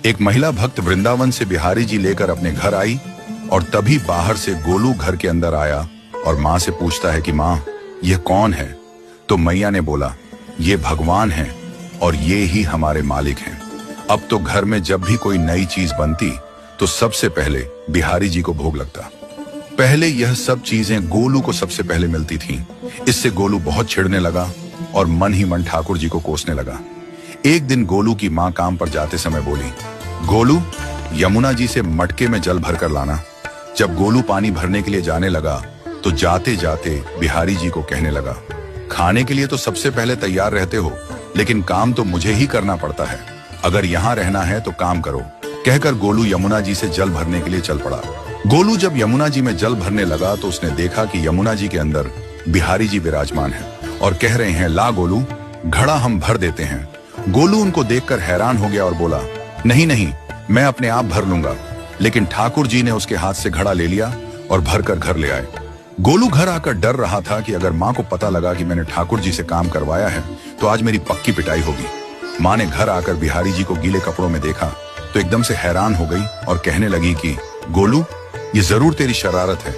एक महिला भक्त वृंदावन से बिहारी जी लेकर अपने घर आई और तभी बाहर से गोलू घर के अंदर आया और माँ से पूछता है कि माँ, ये कौन है? तो मैया ने बोला, ये भगवान हैं और ये ही हमारे मालिक हैं। अब तो घर में जब भी कोई नई चीज बनती तो सबसे पहले बिहारी जी को भोग लगता। पहले यह सब चीजें गोलू को सबसे पहले मिलती थीं। इससे गोलू बहुत चिढ़ने लगा और मन ही मन ठाकुर जी को कोसने लगा। एक दिन गोलू की माँ काम पर जाते समय बोली, गोलू, यमुना जी से मटके में जल भर कर लाना। जब गोलू पानी भरने के लिए जाने लगा तो जाते जाते बिहारी जी को कहने लगा, खाने के लिए तो सबसे पहले तैयार रहते हो, लेकिन काम तो मुझे ही करना पड़ता है। अगर यहाँ रहना है तो काम करो। कहकर गोलू यमुना जी से जल भरने के लिए चल पड़ा। गोलू जब यमुना जी में जल भरने लगा तो उसने देखा कि यमुना जी के अंदर बिहारी जी विराजमान हैं और कह रहे हैं, ला गोलू, घड़ा हम भर देते हैं। गोलू उनको देखकर हैरान हो गया और बोला, नहीं नहीं, मैं अपने आप भर लूंगा। लेकिन ठाकुर जी ने उसके हाथ से घड़ा ले लिया और भरकर घर ले आए। गोलू घर आकर डर रहा था कि अगर माँ को पता लगा कि मैंने ठाकुर जी से काम करवाया है तो आज मेरी पक्की पिटाई होगी। माँ ने घर आकर बिहारी जी को गीले कपड़ों में देखा तो एकदम से हैरान हो गई और कहने लगी कि गोलू, ये जरूर तेरी शरारत है,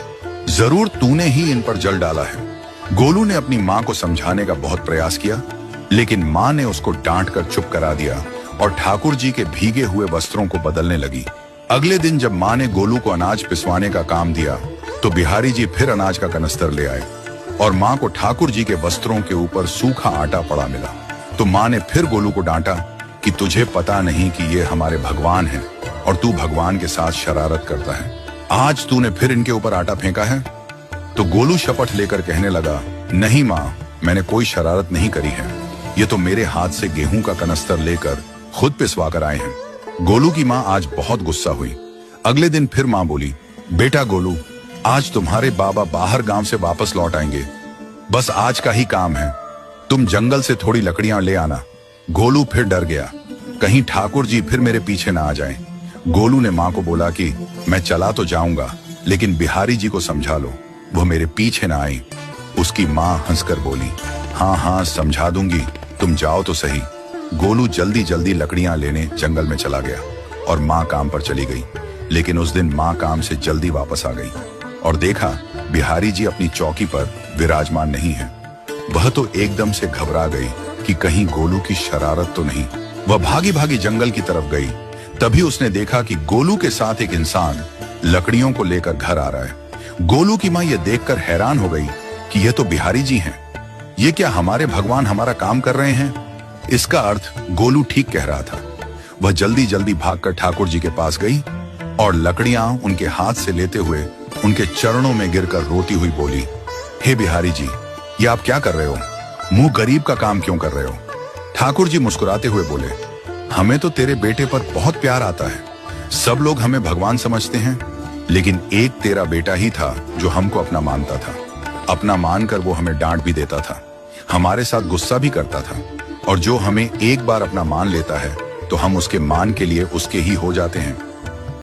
जरूर तूने ही इन पर जल डाला है। गोलू ने अपनी माँ को समझाने का बहुत प्रयास किया, लेकिन माँ ने उसको डांट कर चुप करा दिया और ठाकुर जी के भीगे हुए वस्त्रों को बदलने लगी। अगले दिन जब माँ ने गोलू को अनाज पिसवाने का काम दिया तो बिहारी जी फिर अनाज का कनस्तर ले आए और माँ को ठाकुर जी के वस्त्रों के ऊपर सूखा आटा पड़ा मिला। तो माँ ने फिर गोलू को डांटा कि तुझे पता नहीं कि ये हमारे भगवान हैं और तू भगवान के साथ शरारत करता है। आज तूने फिर इनके ऊपर आटा फेंका है। तो गोलू शपथ लेकर कहने लगा, नहीं माँ, मैंने कोई शरारत नहीं करी है। ये तो मेरे हाथ से गेहूं का कनस्तर लेकर खुद पिसवा कर आए हैं। गोलू की माँ आज बहुत गुस्सा हुई। अगले दिन फिर माँ बोली, बेटा गोलू, आज तुम्हारे बाबा बाहर गांव से वापस लौट आएंगे। बस आज का ही काम है, तुम जंगल से थोड़ी लकड़ियां ले आना। गोलू फिर डर गया, कहीं ठाकुर जी फिर मेरे पीछे ना आ जाएं। गोलू ने माँ को बोला कि मैं चला तो जाऊंगा, लेकिन बिहारी जी को समझा लो, वो मेरे पीछे ना आए। उसकी माँ हंसकर बोली, हाँ हाँ समझा दूंगी, तुम जाओ तो सही। गोलू जल्दी जल्दी लकड़ियां लेने जंगल में चला गया और माँ काम पर चली गई। लेकिन उस दिन माँ काम से जल्दी वापस आ गई और देखा बिहारी जी अपनी चौकी पर विराजमान नहीं है। वह तो एकदम से घबरा गई कि कहीं गोलू की शरारत तो नहीं। वह भागी भागी जंगल की तरफ गई। तभी उसने देखा कि गोलू के साथ एक इंसान लकड़ियों को लेकर घर आ रहा है। गोलू की माँ यह देखकर हैरान हो गई कि यह तो बिहारी जी हैं। ये क्या हमारे भगवान हमारा काम कर रहे हैं? इसका अर्थ गोलू ठीक कह रहा था। वह जल्दी जल्दी भागकर ठाकुर जी के पास गई और लकड़ियां उनके हाथ से लेते हुए उनके चरणों में गिरकर रोती हुई बोली, हे बिहारी जी, ये आप क्या कर रहे हो? मुंह गरीब का काम क्यों कर रहे हो? ठाकुर जी मुस्कुराते हुए बोले, हमें तो तेरे बेटे पर बहुत प्यार आता है। सब लोग हमें भगवान समझते हैं, लेकिन एक तेरा बेटा ही था जो हमको अपना मानता था। अपना मानकर वो हमें डांट भी देता था, हमारे साथ गुस्सा भी करता था, और जो हमें एक बार अपना मान लेता है तो हम उसके मान के लिए उसके ही हो जाते हैं।